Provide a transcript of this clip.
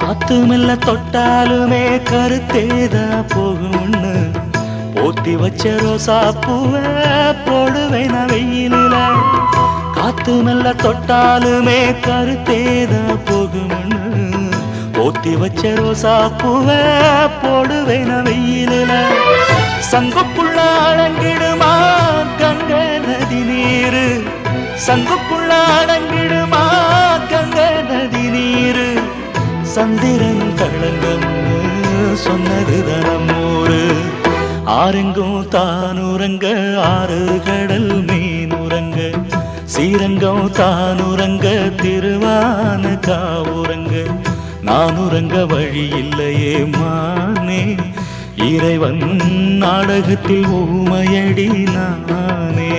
காத்து மெல்ல தொட்டாலுமே கருத்தேதா போகும்னு போத்தி வச்ச ரோசா பூவ போடுவேன வெயிலில. காத்து மெல்ல தொட்டாலுமே கருத்தேதா போகும்னு போத்தி வச்ச ரோசா பூவ போடுவேன வெயிலில. சங்குக்குள்ள அடங்கிடுமா கங்க நதி நீரு, சங்குக்குள்ள அடங்கிடுமா கங்க நதி நீரு. சந்திரன் களங்கம்னு சொன்னது தனமூரு. ஆரெங்கும் தானுரங்க ஆறு கடல் மீனுரங்க, சீரங்கம் தானுரங்க திருவான காவுரங்க. நானுரங்க வழி இல்லையே மானே, இறைவன் நாடகத்தில் ஊமையடி நானே.